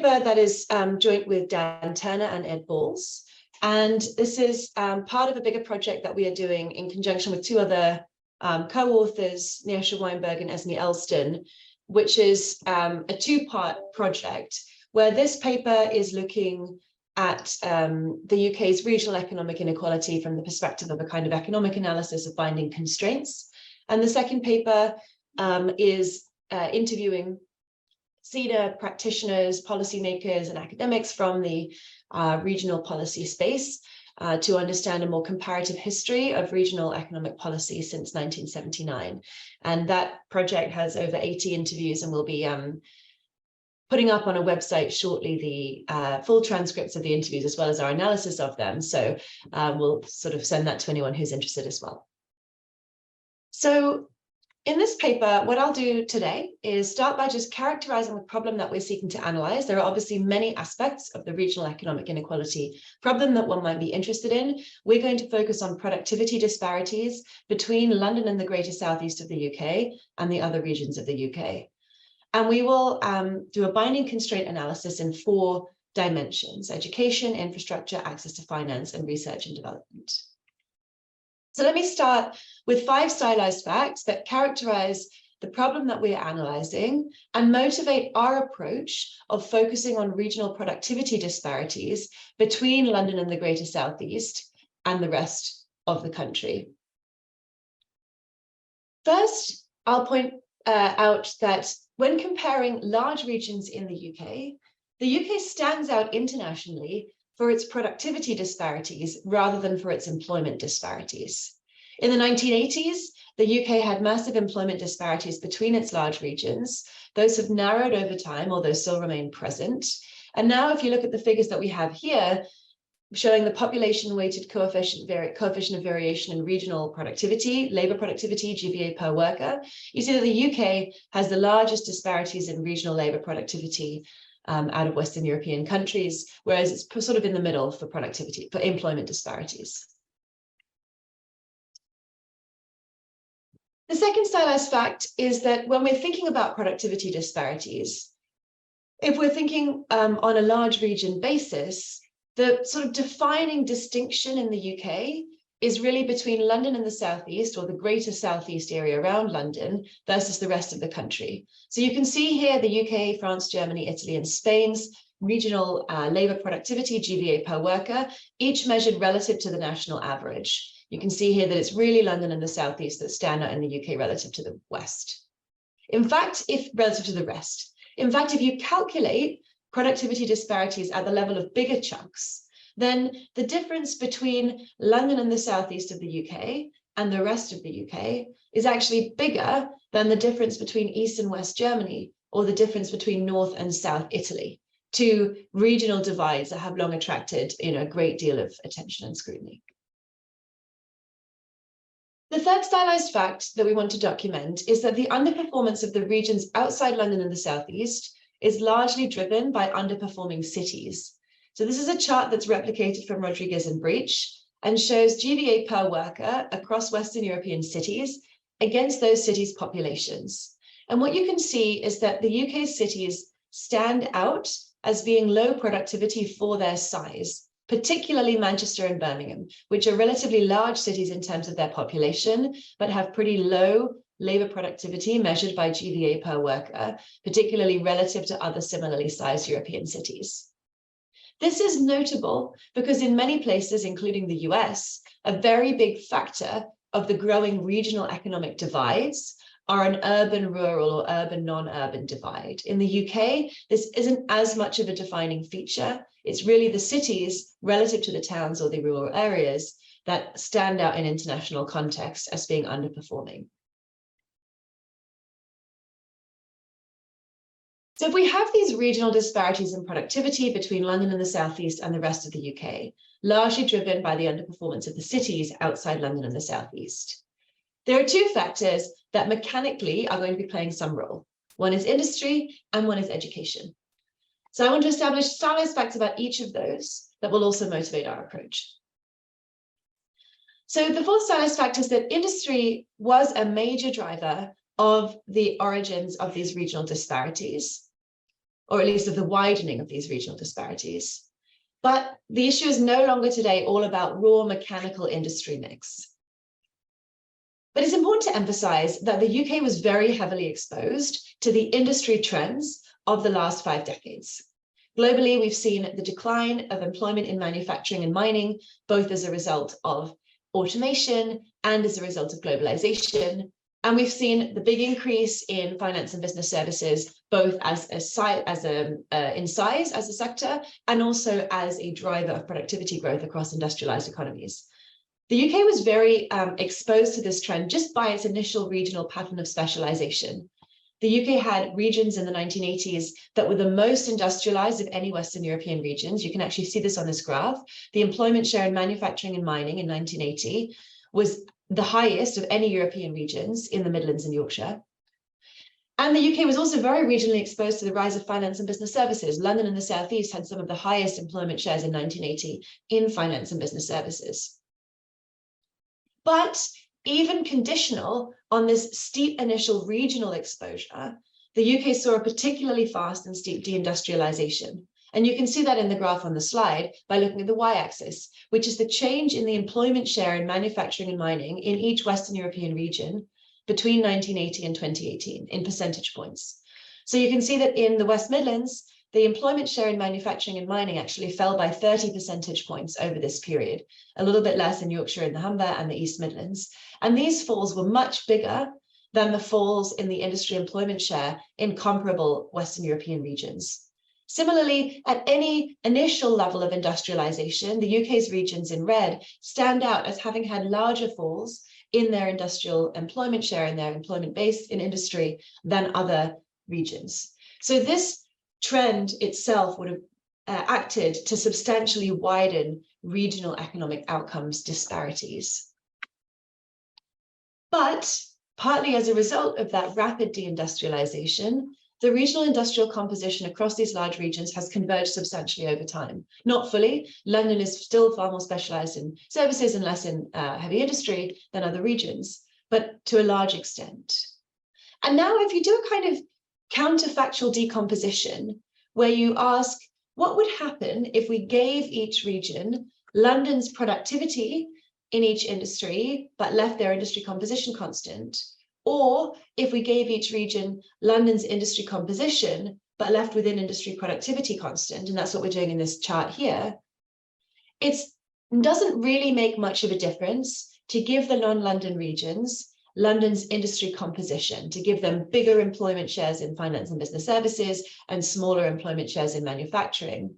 paper that is joint with Dan Turner and Ed Balls. And this is part of a bigger project that we are doing in conjunction with two other co-authors, Neasha Weinberg and Esme Elston, which is a two-part project where this paper is looking at the UK's regional economic inequality from the perspective of a kind of economic analysis of binding constraints. And the second paper is interviewing senior practitioners, policymakers, and academics from the regional policy space to understand a more comparative history of regional economic policy since 1979. And that project has over 80 interviews, and we'll be putting up on a website shortly the full transcripts of the interviews as well as our analysis of them. So we'll sort of send that to anyone who's interested as well. So in this paper, what I'll do today is start by just characterizing the problem that we're seeking to analyze. There are obviously many aspects of the regional economic inequality problem that one might be interested in. We're going to focus on productivity disparities between London and the greater southeast of the UK and the other regions of the UK. And we will do a binding constraint analysis in 4 dimensions: education, infrastructure, access to finance, and research and development. So let me start with 5 stylized facts that characterize the problem that we're analyzing and motivate our approach of focusing on regional productivity disparities between London and the greater southeast and the rest of the country. First, I'll point out that when comparing large regions in the UK stands out internationally for its productivity disparities rather than for its employment disparities. In the 1980s, the UK had massive employment disparities between its large regions. Those have narrowed over time, although still remain present. And now if you look at the figures that we have here, showing the population-weighted coefficient of variation in regional productivity, labor productivity, GVA per worker, you see that the UK has the largest disparities in regional labor productivity out of Western European countries, whereas it's sort of in the middle for productivity, for employment disparities. The second stylized fact is that when we're thinking about productivity disparities, if we're thinking on a large region basis, the sort of defining distinction in the UK is really between London and the southeast, or the greater southeast area around London, versus the rest of the country. So you can see here the UK, France, Germany, Italy, and Spain's regional labor productivity, GVA per worker, each measured relative to the national average. You can see here that it's really London and the southeast that stand out in the UK relative to the west. In fact, relative to the rest. In fact, if you calculate productivity disparities at the level of bigger chunks, then the difference between London and the southeast of the UK and the rest of the UK is actually bigger than the difference between East and West Germany, or the difference between North and South Italy, 2 regional divides that have long attracted a great deal of attention and scrutiny. The third stylized fact that we want to document is that the underperformance of the regions outside London and the southeast is largely driven by underperforming cities. So this is a chart that's replicated from Rodriguez and Breach and shows GVA per worker across Western European cities against those cities' populations. And what you can see is that the UK cities stand out as being low productivity for their size, particularly Manchester and Birmingham, which are relatively large cities in terms of their population, but have pretty low labor productivity measured by GVA per worker, particularly relative to other similarly sized European cities. This is notable because in many places, including the US, a very big factor of the growing regional economic divides are an urban-rural or urban-non-urban divide. In the UK, this isn't as much of a defining feature. It's really the cities relative to the towns or the rural areas that stand out in international context as being underperforming. So if we have these regional disparities in productivity between London and the southeast and the rest of the UK, largely driven by the underperformance of the cities outside London and the southeast, there are 2 factors that mechanically are going to be playing some role. One is industry and one is education. So I want to establish stylized facts about each of those that will also motivate our approach. So the 4th stylized fact is that industry was a major driver of the origins of these regional disparities. or at least of the widening of these regional disparities. But the issue is no longer today all about raw mechanical industry mix. But it's important to emphasize that the UK was very heavily exposed to the industry trends of the last 5 decades. Globally, we've seen the decline of employment in manufacturing and mining, both as a result of automation and as a result of globalization. And we've seen the big increase in finance and business services, both in size as a sector, and also as a driver of productivity growth across industrialized economies. The UK was very exposed to this trend just by its initial regional pattern of specialization. The UK had regions in the 1980s that were the most industrialized of any Western European regions. You can actually see this on this graph. The employment share in manufacturing and mining in 1980 was the highest of any European regions in the Midlands and Yorkshire. And the UK was also very regionally exposed to the rise of finance and business services. London and the Southeast had some of the highest employment shares in 1980 in finance and business services. But even conditional on this steep initial regional exposure, the UK saw a particularly fast and steep deindustrialization. And you can see that in the graph on the slide by looking at the y-axis, which is the change in the employment share in manufacturing and mining in each Western European region between 1980 and 2018 in percentage points. So you can see that in the West Midlands, the employment share in manufacturing and mining actually fell by 30 percentage points over this period, a little bit less in Yorkshire and the Humber and the East Midlands. And these falls were much bigger than the falls in the industry employment share in comparable Western European regions. Similarly, at any initial level of industrialization, the UK's regions in red stand out as having had larger falls in their industrial employment share and their employment base in industry than other regions. So this trend itself would have acted to substantially widen regional economic outcomes disparities. But partly as a result of that rapid deindustrialization, the regional industrial composition across these large regions has converged substantially over time. Not fully. London is still far more specialized in services and less in heavy industry than other regions, but to a large extent. And now if you do a kind of counterfactual decomposition, where you ask, what would happen if we gave each region London's productivity in each industry, but left their industry composition constant? Or if we gave each region London's industry composition, but left within industry productivity constant, and that's what we're doing in this chart here, it doesn't really make much of a difference to give the non-London regions London's industry composition, to give them bigger employment shares in finance and business services and smaller employment shares in manufacturing.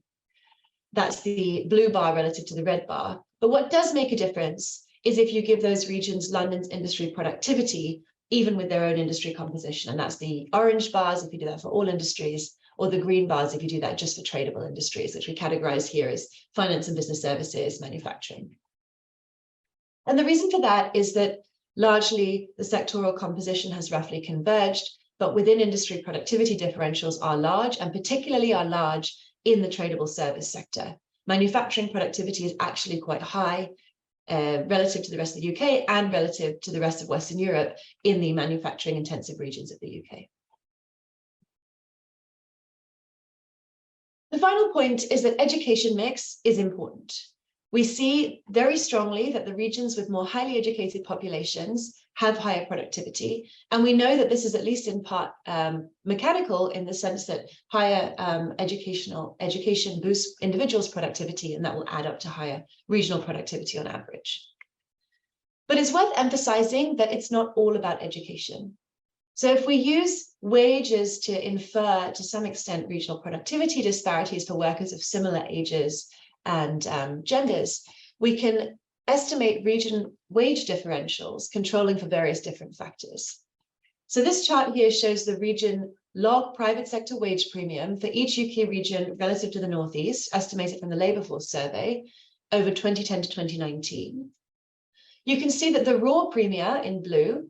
That's the blue bar relative to the red bar. But what does make a difference is if you give those regions London's industry productivity, even with their own industry composition. And that's the orange bars if you do that for all industries, or the green bars if you do that just for tradable industries, which we categorize here as finance and business services, manufacturing. And the reason for that is that largely, the sectoral composition has roughly converged, but within industry productivity differentials are large, and particularly are large in the tradable service sector. Manufacturing productivity is actually quite high relative to the rest of the UK and relative to the rest of Western Europe in the manufacturing intensive regions of the UK. The final point is that education mix is important. We see very strongly that the regions with more highly educated populations have higher productivity. And we know that this is at least in part mechanical in the sense that higher education boosts individuals' productivity, and that will add up to higher regional productivity on average. But it's worth emphasizing that it's not all about education. So if we use wages to infer to some extent regional productivity disparities for workers of similar ages and genders, we can estimate region wage differentials controlling for various different factors. So this chart here shows the region log private sector wage premium for each UK region relative to the Northeast, estimated from the Labour Force Survey over 2010 to 2019. You can see that the raw premia in blue,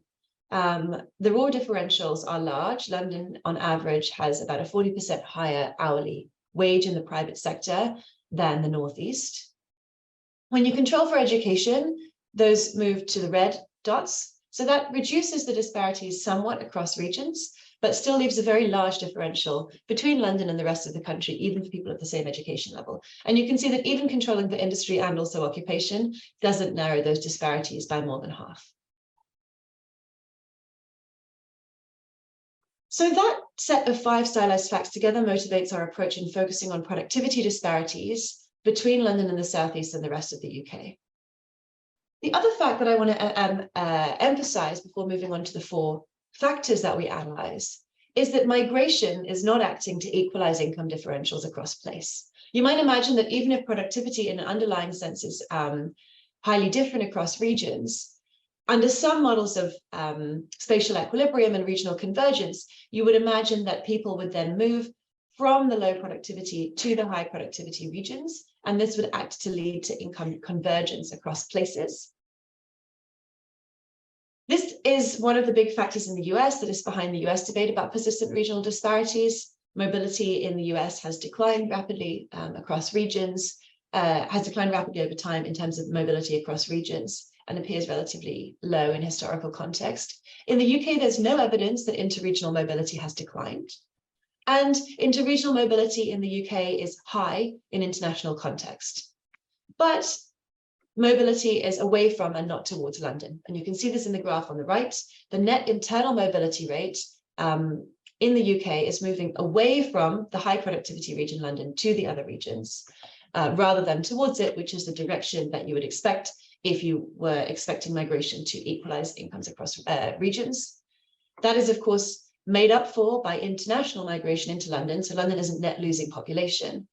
the raw differentials are large. London on average has about a 40% higher hourly wage in the private sector than the Northeast. When you control for education, those move to the red dots. So that reduces the disparities somewhat across regions, but still leaves a very large differential between London and the rest of the country, even for people at the same education level. And you can see that even controlling for industry and also occupation doesn't narrow those disparities by more than half. So that set of 5 stylized facts together motivates our approach in focusing on productivity disparities between London and the Southeast and the rest of the UK. The other fact that I want to emphasize before moving on to the 4 factors that we analyze is that migration is not acting to equalize income differentials across place. You might imagine that even if productivity in an underlying sense is highly different across regions, under some models of spatial equilibrium and regional convergence, you would imagine that people would then move from the low productivity to the high productivity regions, and this would act to lead to income convergence across places. This is one of the big factors in the US that is behind the US debate about persistent regional disparities. Mobility in the US has declined rapidly across regions, has declined rapidly over time in terms of mobility across regions, and appears relatively low in historical context. In the UK, there's no evidence that interregional mobility has declined. And interregional mobility in the UK is high in international context. But mobility is away from and not towards London. And you can see this in the graph on the right. The net internal mobility rate in the UK is moving away from the high productivity region, London, to the other regions, rather than towards it, which is the direction that you would expect if you were expecting migration to equalize incomes across regions. That is, of course, made up for by international migration into London. So London isn't net losing population.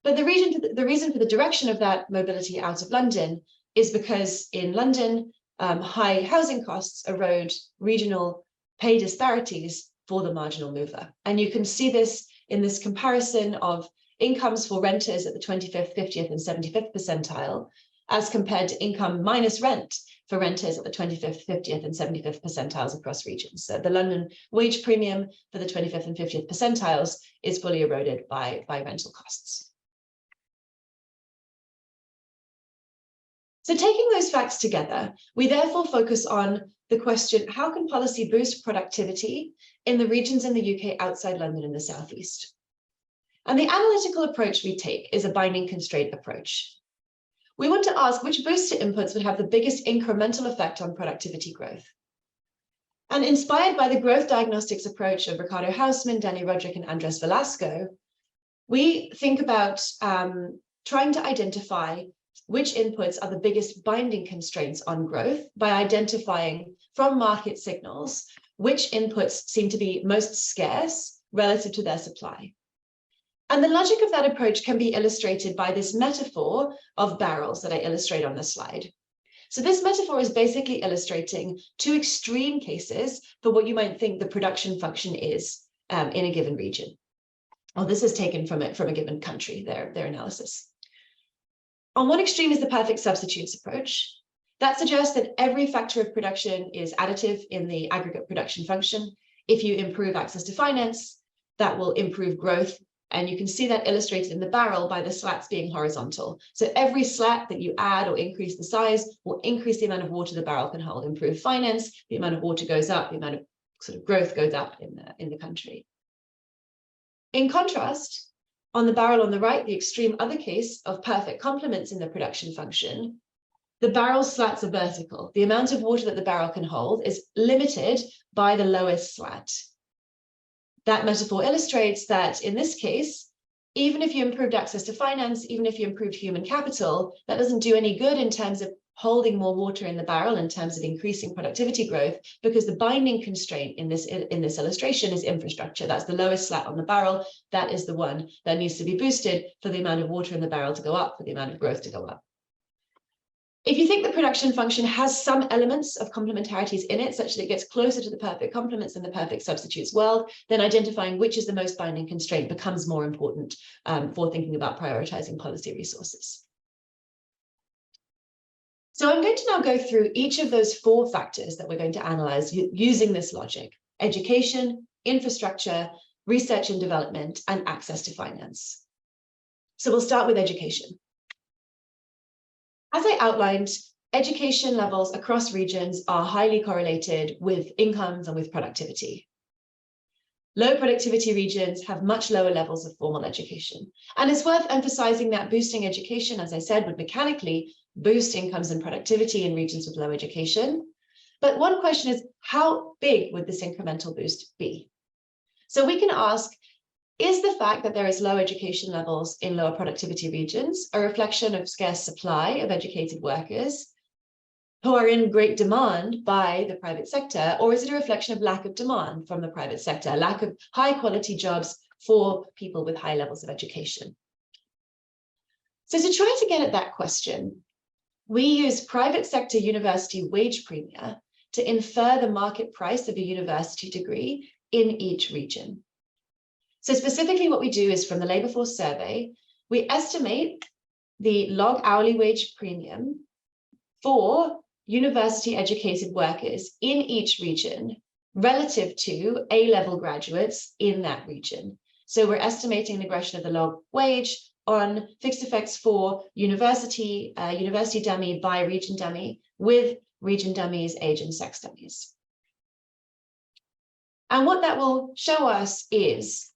But the reason for the direction of that mobility out of London is because in London, high housing costs erode regional pay disparities for the marginal mover. And you can see this in this comparison of incomes for renters at the 25th, 50th, and 75th percentile, as compared to income minus rent for renters at the 25th, 50th, and 75th percentiles across regions. So the London wage premium for the 25th and 50th percentiles is fully eroded by rental costs. So taking those facts together, we therefore focus on the question, how can policy boost productivity in the regions in the UK outside London and the Southeast? And the analytical approach we take is a binding constraint approach. We want to ask which booster inputs would have the biggest incremental effect on productivity growth. And inspired by the growth diagnostics approach of Ricardo Hausman, Danny Roderick, and Andres Velasco, we think about trying to identify which inputs are the biggest binding constraints on growth by identifying from market signals which inputs seem to be most scarce relative to their supply. And the logic of that approach can be illustrated by this metaphor of barrels that I illustrate on the slide. So this metaphor is basically illustrating 2 extreme cases for what you might think the production function is in a given region. Well, this is taken from a given country, their analysis. On one extreme is the perfect substitutes approach. That suggests that every factor of production is additive in the aggregate production function. If you improve access to finance, that will improve growth. And you can see that illustrated in the barrel by the slats being horizontal. So every slat that you add or increase the size will increase the amount of water the barrel can hold. Improve finance, the amount of water goes up, the amount of sort of growth goes up in the country. In contrast, on the barrel on the right, the extreme other case of perfect complements in the production function, the barrel slats are vertical. The amount of water that the barrel can hold is limited by the lowest slat. That metaphor illustrates that in this case, even if you improved access to finance, even if you improved human capital, that doesn't do any good in terms of holding more water in the barrel, in terms of increasing productivity growth, because the binding constraint in this illustration is infrastructure. That's the lowest slat on the barrel. That is the one that needs to be boosted for the amount of water in the barrel to go up, for the amount of growth to go up. If you think the production function has some elements of complementarities in it, such that it gets closer to the perfect complements and the perfect substitutes world, then identifying which is the most binding constraint becomes more important for thinking about prioritizing policy resources. So I'm going to now go through each of those 4 factors that we're going to analyze using this logic: education, infrastructure, research and development, and access to finance. So we'll start with education. As I outlined, education levels across regions are highly correlated with incomes and with productivity. Low productivity regions have much lower levels of formal education. And it's worth emphasizing that boosting education, as I said, would mechanically boost incomes and productivity in regions with low education. But one question is, how big would this incremental boost be? So we can ask, is the fact that there is low education levels in lower productivity regions a reflection of scarce supply of educated workers who are in great demand by the private sector, or is it a reflection of lack of demand from the private sector, lack of high quality jobs for people with high levels of education? So to try to get at that question, we use private sector university wage premia to infer the market price of a university degree in each region. So specifically what we do is, from the labor force survey, we estimate the log hourly wage premium for university educated workers in each region relative to A-level graduates in that region. So we're estimating the regression of the log wage on fixed effects for university dummy by region dummy with region dummies, age and sex dummies. And what that will show us is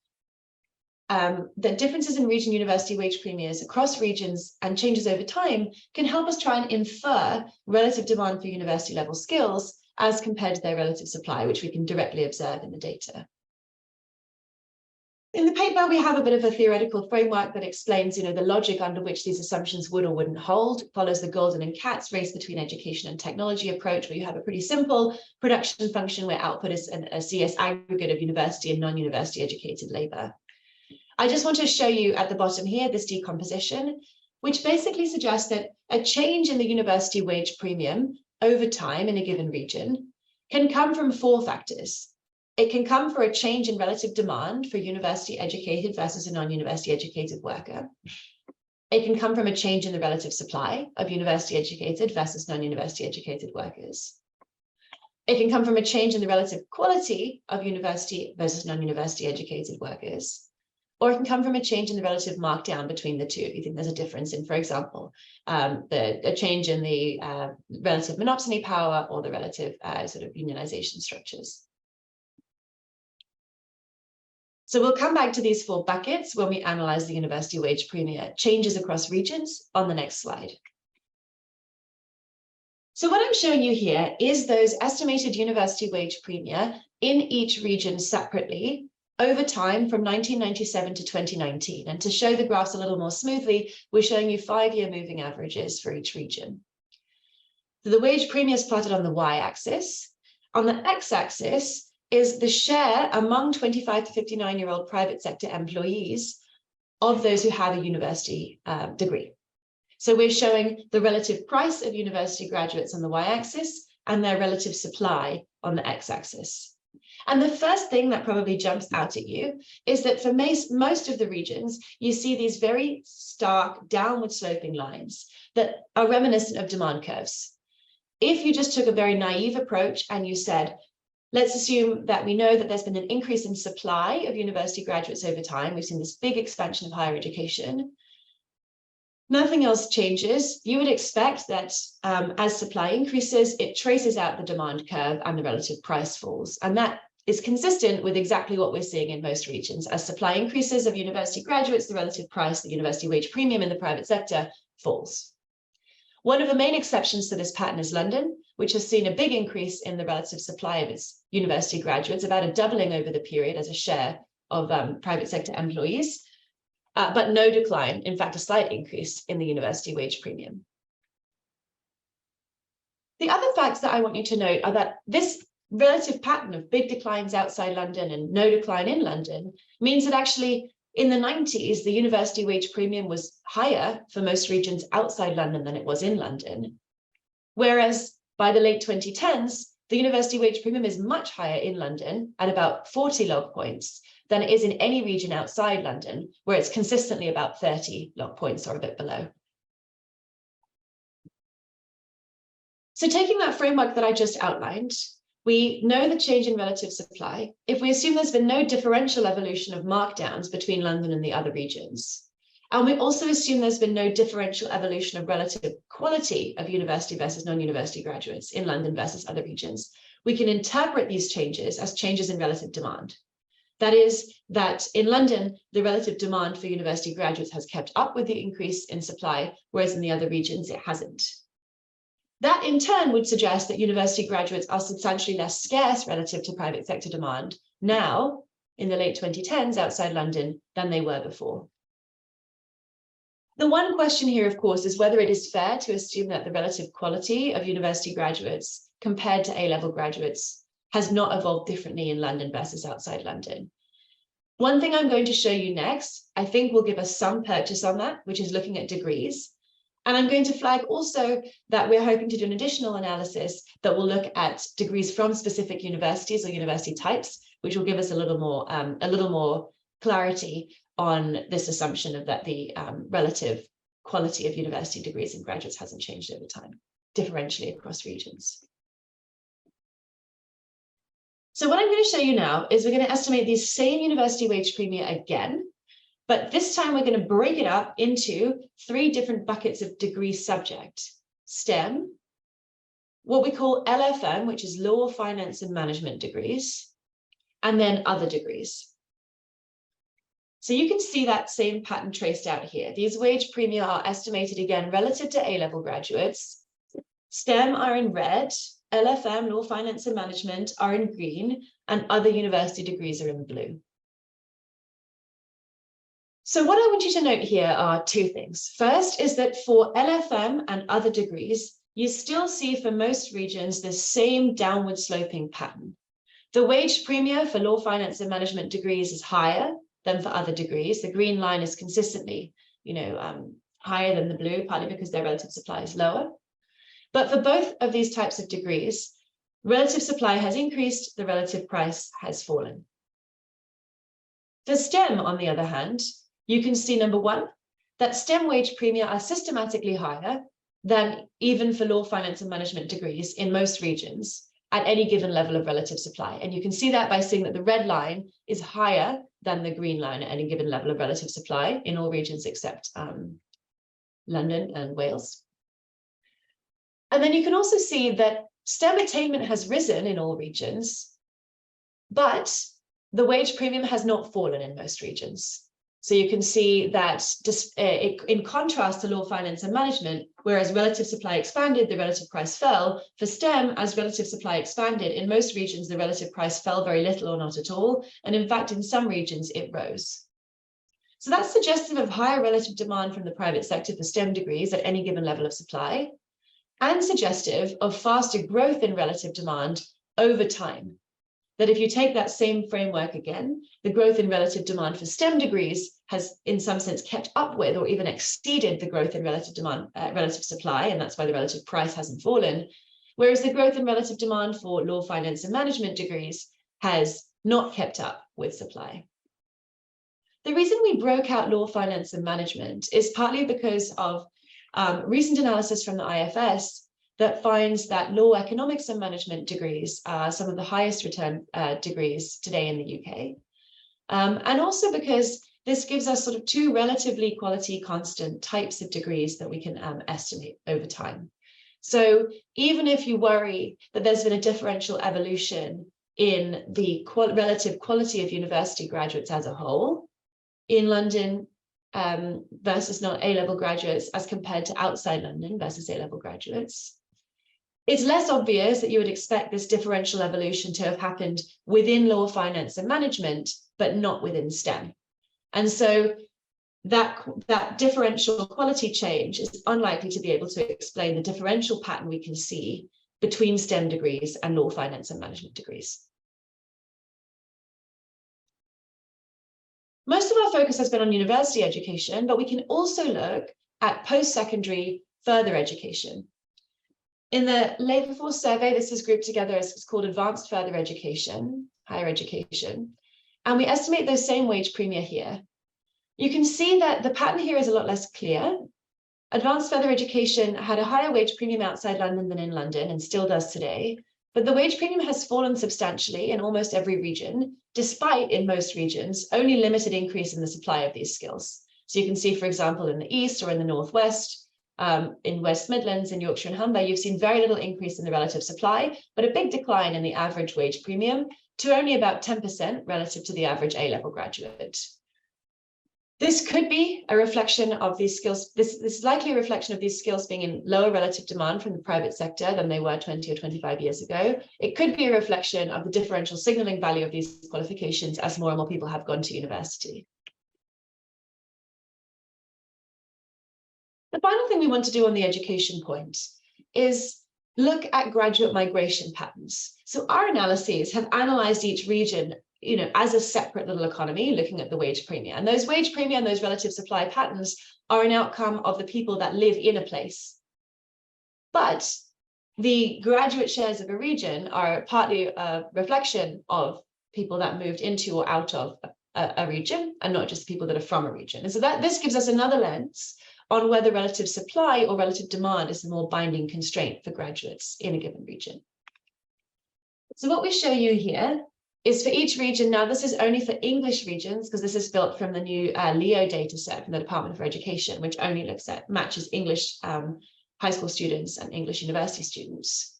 that differences in region university wage premiums across regions and changes over time can help us try and infer relative demand for university level skills as compared to their relative supply, which we can directly observe in the data. In the paper, we have a bit of a theoretical framework that explains, the logic under which these assumptions would or wouldn't hold. It follows the golden and cat's race between education and technology approach, where you have a pretty simple production function where output is a CS aggregate of university and non-university educated labor. I just want to show you at the bottom here this decomposition, which basically suggests that a change in the university wage premium over time in a given region can come from 4 factors. It can come for a change in relative demand for university educated versus a non-university educated worker. It can come from a change in the relative supply of university educated versus non-university educated workers. It can come from a change in the relative quality of university versus non-university educated workers. Or it can come from a change in the relative markdown between the two. If you think there's a difference in, for example, a change in the relative monopsony power or the relative sort of unionization structures. So we'll come back to these 4 buckets when we analyze the university wage premium changes across regions on the next slide. So what I'm showing you here is those estimated university wage premium in each region separately over time from 1997 to 2019. And to show the graphs a little more smoothly, we're showing you 5-year moving averages for each region. So the wage premium is plotted on the y-axis. On the x-axis is the share among 25 to 59-year-old private sector employees of those who have a university degree. So we're showing the relative price of university graduates on the y-axis and their relative supply on the x-axis. And the first thing that probably jumps out at you is that for most of the regions, you see these very stark downward sloping lines that are reminiscent of demand curves. If you just took a very naive approach and you said, let's assume that we know that there's been an increase in supply of university graduates over time. We've seen this big expansion of higher education. Nothing else changes. You would expect that as supply increases, it traces out the demand curve and the relative price falls. And that is consistent with exactly what we're seeing in most regions. As supply increases of university graduates, the relative price, the university wage premium in the private sector falls. One of the main exceptions to this pattern is London, which has seen a big increase in the relative supply of its university graduates, about a doubling over the period as a share of private sector employees, but no decline, in fact, a slight increase in the university wage premium. The other facts that I want you to note are that this relative pattern of big declines outside London and no decline in London means that actually in the 90s, the university wage premium was higher for most regions outside London than it was in London. Whereas by the late 2010s, the university wage premium is much higher in London at about 40 log points than it is in any region outside London, where it's consistently about 30 log points or a bit below. So taking that framework that I just outlined, we know the change in relative supply. If we assume there's been no differential evolution of markdowns between London and the other regions, and we also assume there's been no differential evolution of relative quality of university versus non-university graduates in London versus other regions, we can interpret these changes as changes in relative demand. That is, that in London, the relative demand for university graduates has kept up with the increase in supply, whereas in the other regions, it hasn't. That in turn would suggest that university graduates are substantially less scarce relative to private sector demand now, in the late 2010s outside London, than they were before. The one question here, of course, is whether it is fair to assume that the relative quality of university graduates compared to A-level graduates has not evolved differently in London versus outside London. One thing I'm going to show you next, I think will give us some purchase on that, which is looking at degrees. And I'm going to flag also that we're hoping to do an additional analysis that will look at degrees from specific universities or university types, which will give us a little more clarity on this assumption of that the relative quality of university degrees and graduates hasn't changed over time, differentially across regions. So what I'm going to show you now is we're going to estimate these same university wage premia again, but this time we're going to break it up into 3 different buckets of degree subject: STEM, what we call LFM, which is law, finance, and management degrees, and then other degrees. So you can see that same pattern traced out here. These wage premia are estimated again relative to A-level graduates. STEM are in red, LFM, law, finance, and management, are in green, and other university degrees are in blue. So what I want you to note here are 2 things. First is that for LFM and other degrees, you still see for most regions the same downward sloping pattern. The wage premia for law, finance, and management degrees is higher than for other degrees. The green line is consistently, higher than the blue, partly because their relative supply is lower. But for both of these types of degrees, relative supply has increased, the relative price has fallen. For STEM, on the other hand, you can see, number 1, that STEM wage premia are systematically higher than even for law, finance, and management degrees in most regions at any given level of relative supply. And you can see that by seeing that the red line is higher than the green line at any given level of relative supply in all regions except London and Wales. And then you can also see that STEM attainment has risen in all regions, but the wage premium has not fallen in most regions. So you can see that in contrast to law, finance, and management, whereas relative supply expanded, the relative price fell. For STEM, as relative supply expanded, in most regions, the relative price fell very little or not at all. And in fact, in some regions, it rose. So that's suggestive of higher relative demand from the private sector for STEM degrees at any given level of supply, and suggestive of faster growth in relative demand over time. That if you take that same framework again, the growth in relative demand for STEM degrees has in some sense kept up with or even exceeded the growth in relative demand, relative supply, and that's why the relative price hasn't fallen. Whereas the growth in relative demand for law, finance, and management degrees has not kept up with supply. The reason we broke out law, finance, and management is partly because of recent analysis from the IFS that finds that law, economics, and management degrees are some of the highest return degrees today in the UK. And also because this gives us sort of 2 relatively quality constant types of degrees that we can estimate over time. So even if you worry that there's been a differential evolution in the relative quality of university graduates as a whole in London versus not A-level graduates as compared to outside London versus A-level graduates, it's less obvious that you would expect this differential evolution to have happened within law, finance, and management, but not within STEM. And so that differential quality change is unlikely to be able to explain the differential pattern we can see between STEM degrees and law, finance, and management degrees. Most of our focus has been on university education, but we can also look at post-secondary further education. In the labour force survey, this is grouped together as it's called advanced further education, higher education, and we estimate those same wage premia here. You can see that the pattern here is a lot less clear. Advanced further education had a higher wage premium outside London than in London and still does today, but the wage premium has fallen substantially in almost every region, despite in most regions only limited increase in the supply of these skills. So you can see, for example, in the East or in the Northwest, in West Midlands, in Yorkshire and Humber, you've seen very little increase in the relative supply, but a big decline in the average wage premium. to only about 10% relative to the average A-level graduate. This could be a reflection of these skills. This is likely a reflection of these skills being in lower relative demand from the private sector than they were 20 or 25 years ago. It could be a reflection of the differential signaling value of these qualifications as more and more people have gone to university. The final thing we want to do on the education point is look at graduate migration patterns. So our analyses have analyzed each region, as a separate little economy, looking at the wage premia. And those wage premia and those relative supply patterns are an outcome of the people that live in a place. But the graduate shares of a region are partly a reflection of people that moved into or out of a region, and not just people that are from a region. And so this gives us another lens on whether relative supply or relative demand is the more binding constraint for graduates in a given region. So what we show you here is for each region. Now, this is only for English regions, because this is built from the new LEO data set from the Department for Education, which only matches English high school students and English university students.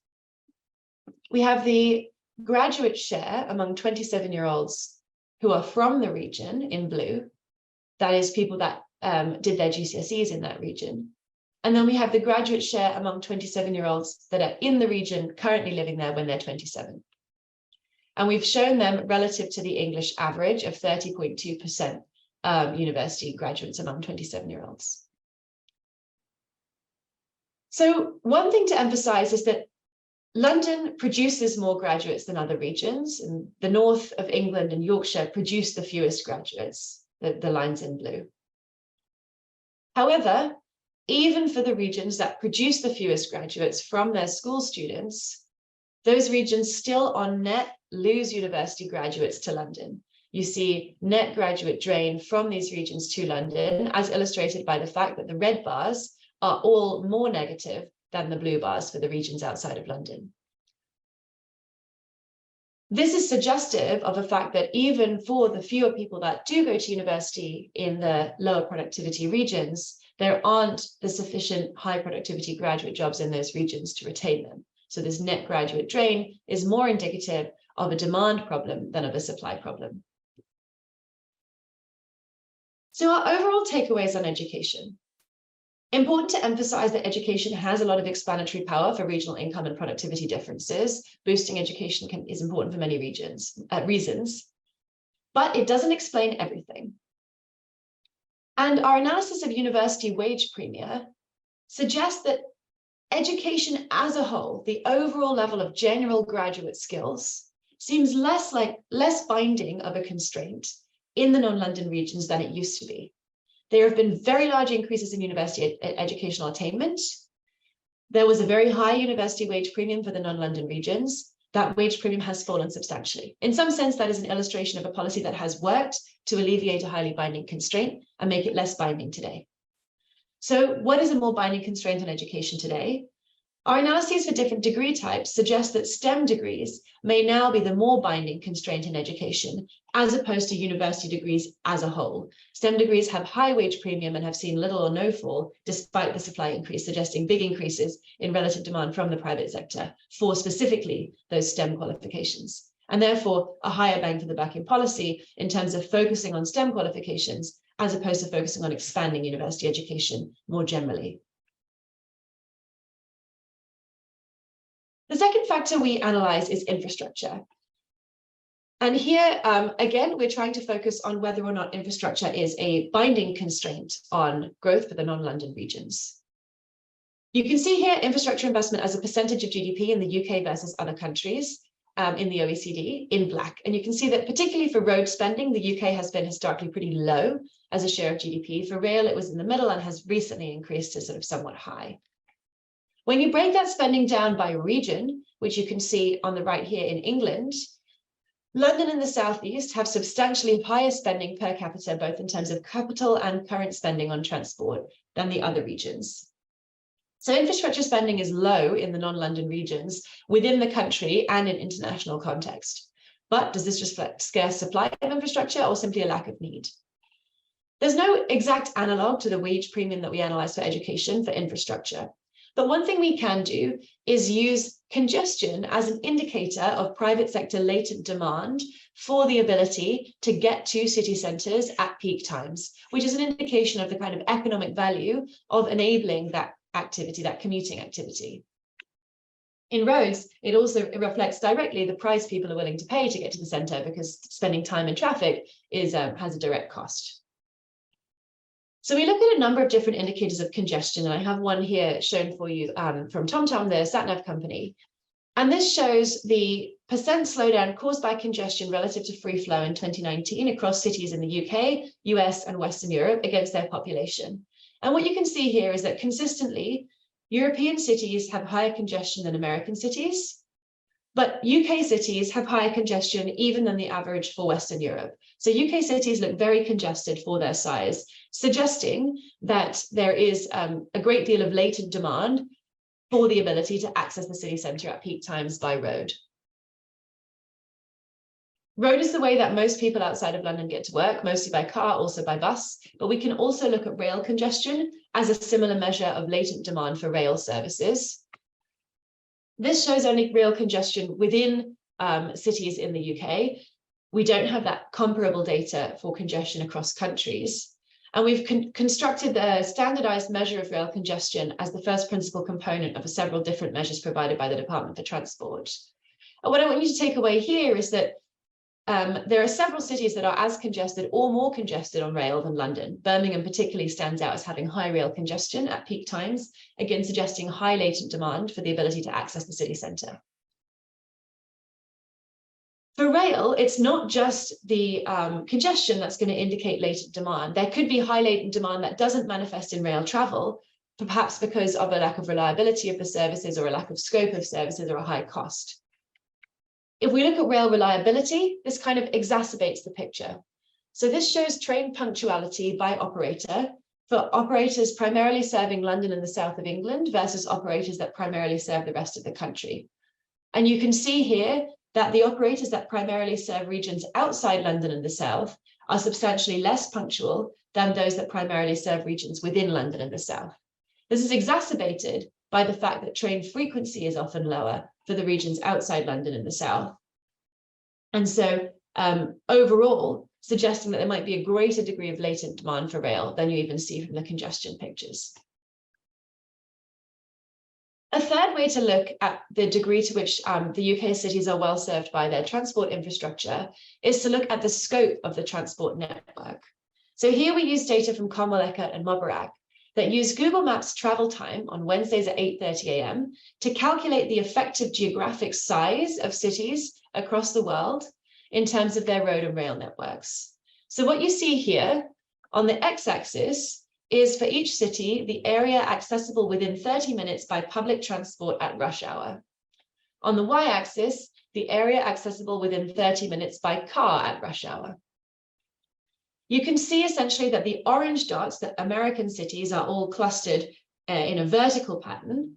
We have the graduate share among 27-year-olds who are from the region in blue. That is people that did their GCSEs in that region. And then we have the graduate share among 27-year-olds that are in the region currently living there when they're 27. And we've shown them relative to the English average of 30.2% university graduates among 27-year-olds. So one thing to emphasize is that London produces more graduates than other regions, and the north of England and Yorkshire produce the fewest graduates, the lines in blue. However, even for the regions that produce the fewest graduates from their school students, those regions still on net lose university graduates to London. You see net graduate drain from these regions to London, as illustrated by the fact that the red bars are all more negative than the blue bars for the regions outside of London. This is suggestive of the fact that even for the fewer people that do go to university in the lower productivity regions, there aren't the sufficient high productivity graduate jobs in those regions to retain them. So this net graduate drain is more indicative of a demand problem than of a supply problem. So our overall takeaways on education. Important to emphasize that education has a lot of explanatory power for regional income and productivity differences. Boosting education is important for many reasons, but it doesn't explain everything. And our analysis of university wage premia suggests that education as a whole, the overall level of general graduate skills, seems less binding of a constraint in the non-London regions than it used to be. There have been very large increases in university educational attainment. There was a very high university wage premium for the non-London regions. That wage premium has fallen substantially. In some sense, that is an illustration of a policy that has worked to alleviate a highly binding constraint and make it less binding today. So what is a more binding constraint on education today? Our analyses for different degree types suggest that STEM degrees may now be the more binding constraint in education, as opposed to university degrees as a whole. STEM degrees have high wage premium and have seen little or no fall despite the supply increase, suggesting big increases in relative demand from the private sector for specifically those STEM qualifications, and therefore a higher bang for the buck in policy in terms of focusing on STEM qualifications as opposed to focusing on expanding university education more generally. The second factor we analyze is infrastructure. And here, again, we're trying to focus on whether or not infrastructure is a binding constraint on growth for the non-London regions. You can see here infrastructure investment as a percentage of GDP in the UK versus other countries in the OECD in black. And you can see that particularly for road spending, the UK has been historically pretty low as a share of GDP. For rail, it was in the middle and has recently increased to sort of somewhat high. When you break that spending down by region, which you can see on the right here in England, London and the Southeast have substantially higher spending per capita, both in terms of capital and current spending on transport, than the other regions. So infrastructure spending is low in the non-London regions within the country and in international context. But does this reflect scarce supply of infrastructure or simply a lack of need? There's no exact analog to the wage premium that we analyze for education for infrastructure. But one thing we can do is use congestion as an indicator of private sector latent demand for the ability to get to city centres at peak times, which is an indication of the kind of economic value of enabling that activity, that commuting activity. In roads, it also reflects directly the price people are willing to pay to get to the centre, because spending time in traffic has a direct cost. So we look at a number of different indicators of congestion, and I have one here shown for you from TomTom, the sat-nav company. And this shows the percent slowdown caused by congestion relative to free flow in 2019 across cities in the UK, US, and Western Europe against their population. And what you can see here is that consistently, European cities have higher congestion than American cities, but UK cities have higher congestion even than the average for Western Europe. So UK cities look very congested for their size, suggesting that there is a great deal of latent demand for the ability to access the city centre at peak times by road. Road is the way that most people outside of London get to work, mostly by car, also by bus, but we can also look at rail congestion as a similar measure of latent demand for rail services. This shows only rail congestion within cities in the UK. We don't have that comparable data for congestion across countries. And we've constructed the standardized measure of rail congestion as the first principal component of several different measures provided by the Department for Transport. And what I want you to take away here is that there are several cities that are as congested or more congested on rail than London. Birmingham particularly stands out as having high rail congestion at peak times, again suggesting high latent demand for the ability to access the city centre. For rail, it's not just the congestion that's going to indicate latent demand. There could be high latent demand that doesn't manifest in rail travel, perhaps because of a lack of reliability of the services or a lack of scope of services or a high cost. If we look at rail reliability, this kind of exacerbates the picture. So this shows train punctuality by operator for operators primarily serving London and the south of England versus operators that primarily serve the rest of the country. And you can see here that the operators that primarily serve regions outside London and the south are substantially less punctual than those that primarily serve regions within London and the south. This is exacerbated by the fact that train frequency is often lower for the regions outside London and the south. And so overall, suggesting that there might be a greater degree of latent demand for rail than you even see from the congestion pictures. A third way to look at the degree to which the UK cities are well served by their transport infrastructure is to look at the scope of the transport network. So here we use data from Comwell Eckert and Mobarak that use Google Maps travel time on Wednesdays at 8:30 a.m. to calculate the effective geographic size of cities across the world in terms of their road and rail networks. So what you see here on the x-axis is for each city, the area accessible within 30 minutes by public transport at rush hour. On the y-axis, the area accessible within 30 minutes by car at rush hour. You can see essentially that the orange dots, that American cities are all clustered in a vertical pattern,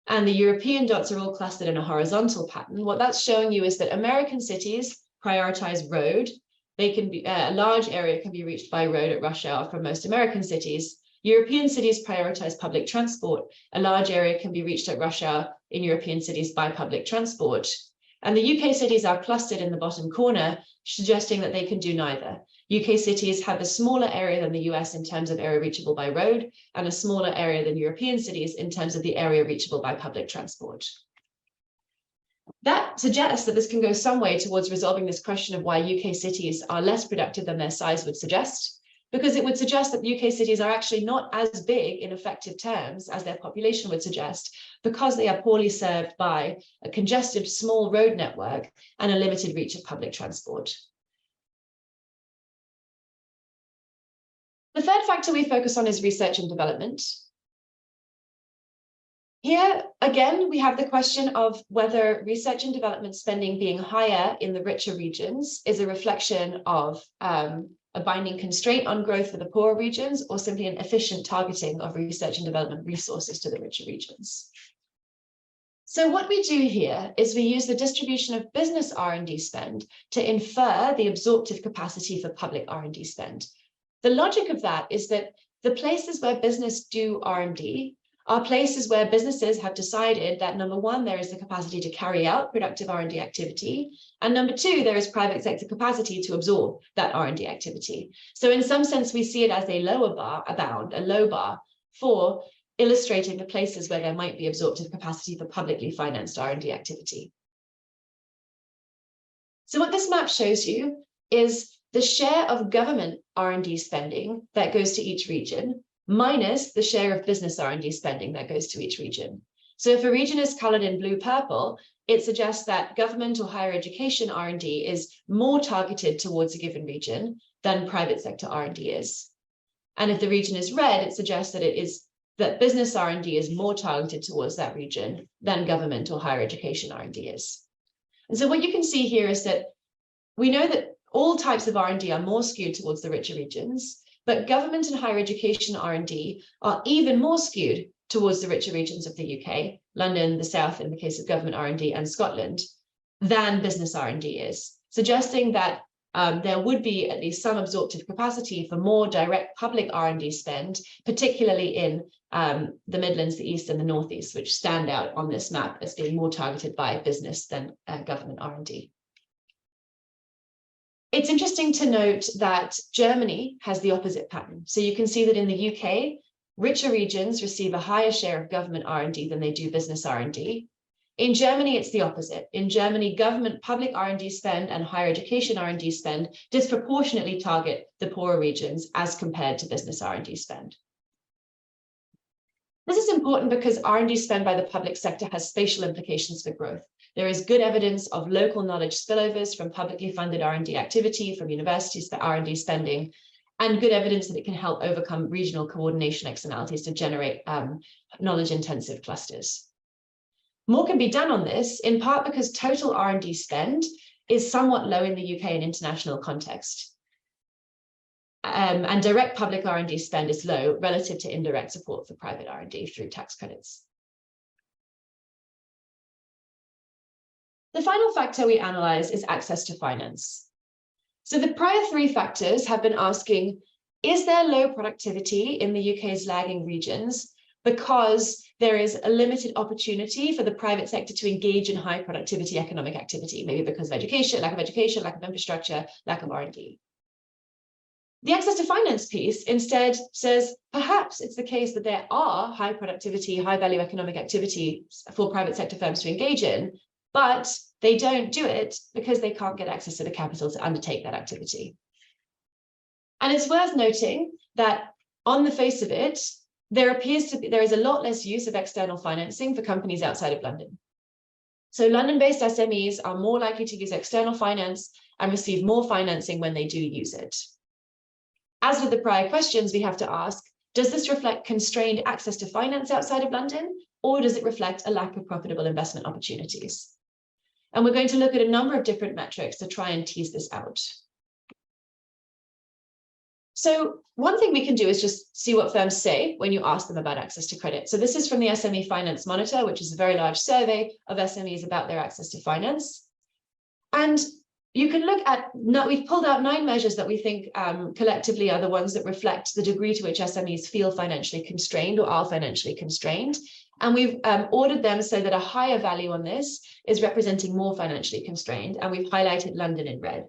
and the European dots are all clustered in a horizontal pattern. What that's showing you is that American cities prioritize road. They can be, a large area can be reached by road at rush hour for most American cities. European cities prioritize public transport. A large area can be reached at rush hour in European cities by public transport. And the UK cities are clustered in the bottom corner, suggesting that they can do neither. UK cities have a smaller area than the US in terms of area reachable by road, and a smaller area than European cities in terms of the area reachable by public transport. That suggests that this can go some way towards resolving this question of why UK cities are less productive than their size would suggest, because it would suggest that UK cities are actually not as big in effective terms as their population would suggest, because they are poorly served by a congested small road network and a limited reach of public transport. The third factor we focus on is research and development. Here, again, we have the question of whether research and development spending being higher in the richer regions is a reflection of a binding constraint on growth for the poorer regions, or simply an efficient targeting of research and development resources to the richer regions. So what we do here is we use the distribution of business R&D spend to infer the absorptive capacity for public R&D spend. The logic of that is that the places where business do R&D are places where businesses have decided that, number one, there is the capacity to carry out productive R&D activity, and number two, there is private sector capacity to absorb that R&D activity. So in some sense, we see it as a lower bar, a low bar for illustrating the places where there might be absorptive capacity for publicly financed R&D activity. So what this map shows you is the share of government R&D spending that goes to each region minus the share of business R&D spending that goes to each region. So if a region is colored in blue-purple, it suggests that government or higher education R&D is more targeted towards a given region than private sector R&D is. And if the region is red, it suggests that business R&D is more targeted towards that region than government or higher education R&D is. And so what you can see here is that we know that all types of R&D are more skewed towards the richer regions, but government and higher education R&D are even more skewed towards the richer regions of the UK, London, the South in the case of government R&D, and Scotland, than business R&D is, suggesting that there would be at least some absorptive capacity for more direct public R&D spend, particularly in the Midlands, the East, and the Northeast, which stand out on this map as being more targeted by business than government R&D. It's interesting to note that Germany has the opposite pattern. So you can see that in the UK, richer regions receive a higher share of government R&D than they do business R&D. In Germany, it's the opposite. In Germany, government public R&D spend and higher education R&D spend disproportionately target the poorer regions as compared to business R&D spend. This is important because R&D spend by the public sector has spatial implications for growth. There is good evidence of local knowledge spillovers from publicly funded R&D activity, from universities for R&D spending, and good evidence that it can help overcome regional coordination externalities to generate knowledge-intensive clusters. More can be done on this, in part because total R&D spend is somewhat low in the UK and international context. And direct public R&D spend is low relative to indirect support for private R&D through tax credits. The final factor we analyze is access to finance. So the prior three factors have been asking, is there low productivity in the UK's lagging regions because there is a limited opportunity for the private sector to engage in high productivity economic activity, maybe because of education, lack of infrastructure, lack of R&D. The access to finance piece instead says, perhaps it's the case that there are high productivity, high value economic activity for private sector firms to engage in, but they don't do it because they can't get access to the capital to undertake that activity. And it's worth noting that on the face of it, there is a lot less use of external financing for companies outside of London. So London-based SMEs are more likely to use external finance and receive more financing when they do use it. As with the prior questions, we have to ask, does this reflect constrained access to finance outside of London, or does it reflect a lack of profitable investment opportunities? And we're going to look at a number of different metrics to try and tease this out. So one thing we can do is just see what firms say when you ask them about access to credit. So this is from the SME Finance Monitor, which is a very large survey of SMEs about their access to finance. And you can look at, we've pulled out 9 measures that we think collectively are the ones that reflect the degree to which SMEs feel financially constrained or are financially constrained. And we've ordered them so that a higher value on this is representing more financially constrained. And we've highlighted London in red.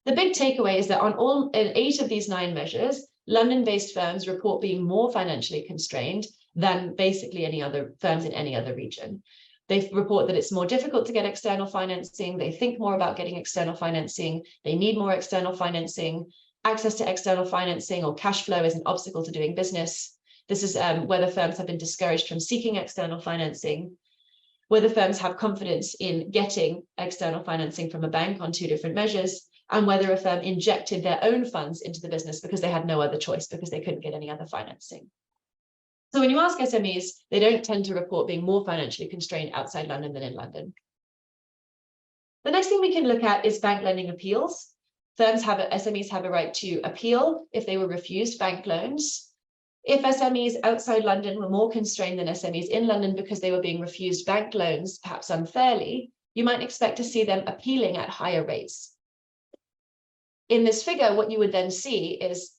The big takeaway is that in 8 of these 9 measures, London-based firms report being more financially constrained than basically any other firms in any other region. They report that it's more difficult to get external financing. They think more about getting external financing. They need more external financing. Access to external financing or cash flow is an obstacle to doing business. This is whether firms have been discouraged from seeking external financing, whether firms have confidence in getting external financing from a bank on 2 different measures, and whether a firm injected their own funds into the business because they had no other choice, because they couldn't get any other financing. So when you ask SMEs, they don't tend to report being more financially constrained outside London than in London. The next thing we can look at is bank lending appeals. SMEs have a right to appeal if they were refused bank loans. If SMEs outside London were more constrained than SMEs in London because they were being refused bank loans, perhaps unfairly, you might expect to see them appealing at higher rates. In this figure, what you would then see is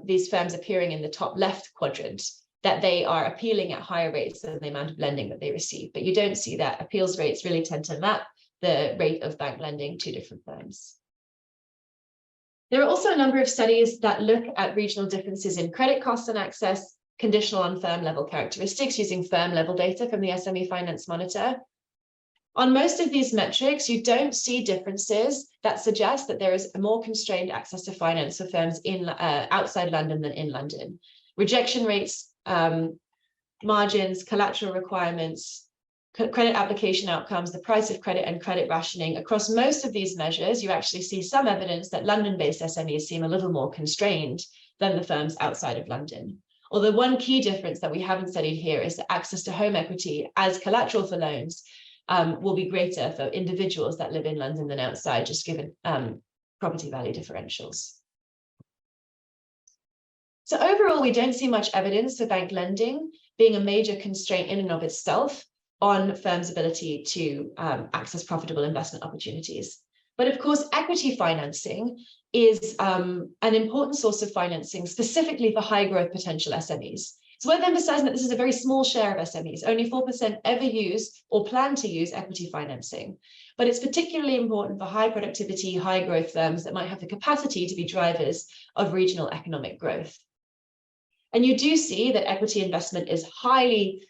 these firms appearing in the top left quadrant. that they are appealing at higher rates than the amount of lending that they receive. But you don't see that. Appeals rates really tend to map the rate of bank lending to different firms. There are also a number of studies that look at regional differences in credit costs and access, conditional on firm level characteristics using firm level data from the SME Finance Monitor. On most of these metrics, you don't see differences that suggest that there is a more constrained access to finance for firms in outside London than in London. Rejection rates, margins, collateral requirements, credit application outcomes, the price of credit and credit rationing. Across most of these measures, you actually see some evidence that London-based SMEs seem a little more constrained than the firms outside of London. Although one key difference that we haven't studied here is that access to home equity as collateral for loans will be greater for individuals that live in London than outside, just given property value differentials. So overall, we don't see much evidence for bank lending being a major constraint in and of itself on firms' ability to access profitable investment opportunities. But of course, equity financing is an important source of financing specifically for high growth potential SMEs. It's worth emphasizing that this is a very small share of SMEs. Only 4% ever use or plan to use equity financing. But it's particularly important for high productivity, high growth firms that might have the capacity to be drivers of regional economic growth. And you do see that equity investment is highly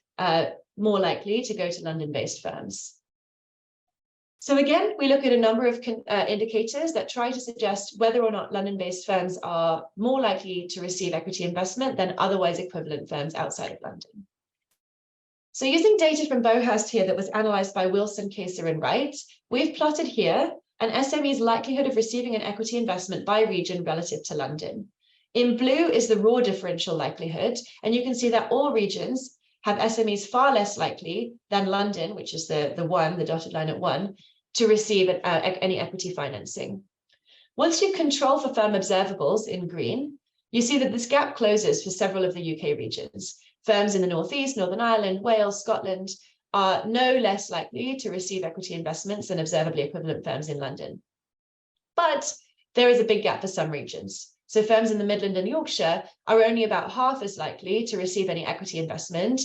more likely to go to London-based firms. So again, we look at a number of indicators that try to suggest whether or not London-based firms are more likely to receive equity investment than otherwise equivalent firms outside of London. So using data from Bauhaus here that was analyzed by Wilson, Kaser, and Wright, we've plotted here an SME's likelihood of receiving an equity investment by region relative to London. In blue is the raw differential likelihood, and you can see that all regions have SMEs far less likely than London, which is the dotted line at 1, to receive any equity financing. Once you control for firm observables in green, you see that this gap closes for several of the UK regions. Firms in the North East, Northern Ireland, Wales, Scotland are no less likely to receive equity investments than observably equivalent firms in London. But there is a big gap for some regions. So firms in the Midland and Yorkshire are only about half as likely to receive any equity investment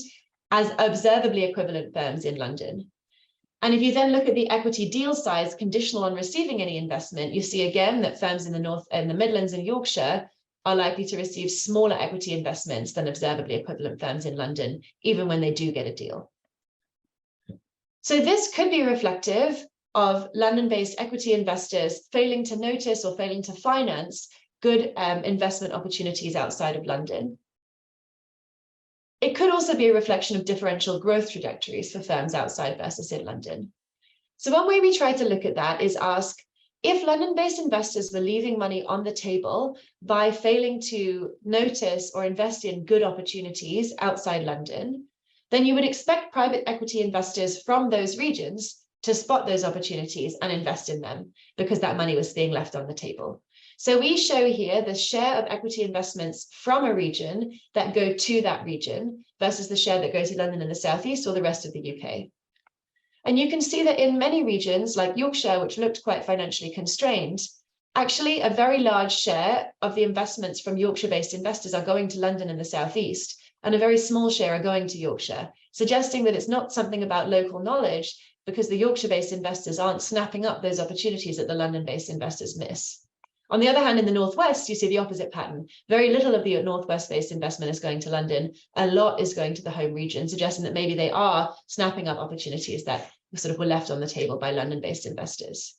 as observably equivalent firms in London. And if you then look at the equity deal size conditional on receiving any investment, you see again that firms in the North and the Midlands and Yorkshire are likely to receive smaller equity investments than observably equivalent firms in London, even when they do get a deal. So this could be reflective of London-based equity investors failing to notice or failing to finance good investment opportunities outside of London. It could also be a reflection of differential growth trajectories for firms outside versus in London. So one way we try to look at that is ask, if London-based investors were leaving money on the table by failing to notice or invest in good opportunities outside London, then you would expect private equity investors from those regions to spot those opportunities and invest in them because that money was being left on the table. So we show here the share of equity investments from a region that go to that region versus the share that go to London and the South East or the rest of the UK. And you can see that in many regions like Yorkshire, which looked quite financially constrained, actually a very large share of the investments from Yorkshire-based investors are going to London and the South East, and a very small share are going to Yorkshire, suggesting that it's not something about local knowledge because the Yorkshire-based investors aren't snapping up those opportunities that the London-based investors miss. On the other hand, in the Northwest, you see the opposite pattern. Very little of the Northwest-based investment is going to London. A lot is going to the home region, suggesting that maybe they are snapping up opportunities that sort of were left on the table by London-based investors.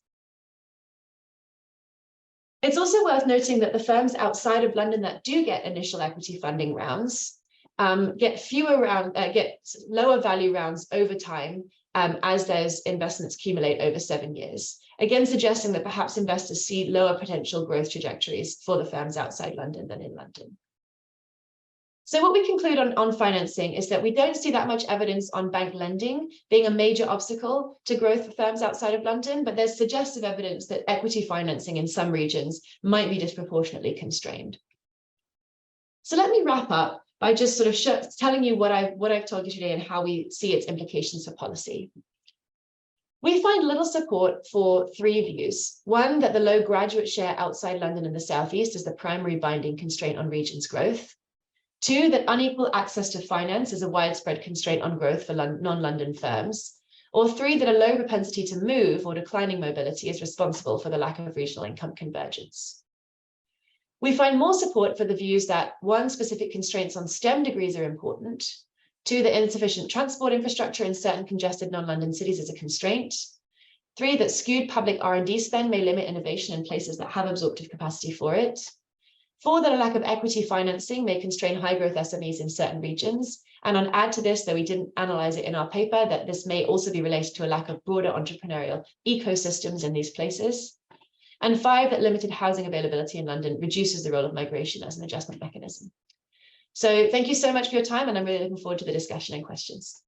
It's also worth noting that the firms outside of London that do get initial equity funding rounds get lower value rounds over time as those investments accumulate over 7 years. Again, suggesting that perhaps investors see lower potential growth trajectories for the firms outside London than in London. So what we conclude on financing is that we don't see that much evidence on bank lending being a major obstacle to growth for firms outside of London, but there's suggestive evidence that equity financing in some regions might be disproportionately constrained. So let me wrap up by just sort of telling you what I've told you today and how we see its implications for policy. We find little support for three views. One, that the low graduate share outside London and the South East is the primary binding constraint on regions' growth. 2, that unequal access to finance is a widespread constraint on growth for non-London firms. Or 3, that a low propensity to move or declining mobility is responsible for the lack of regional income convergence. We find more support for the views that 1, specific constraints on STEM degrees are important. 2, that insufficient transport infrastructure in certain congested non-London cities is a constraint. 3, that skewed public R&D spend may limit innovation in places that have absorptive capacity for it. 4, that a lack of equity financing may constrain high growth SMEs in certain regions. And on add to this, though we didn't analyze it in our paper, that this may also be related to a lack of broader entrepreneurial ecosystems in these places. And 5, that limited housing availability in London reduces the role of migration as an adjustment mechanism. So thank you so much for your time, and I'm really looking forward to the discussion and questions.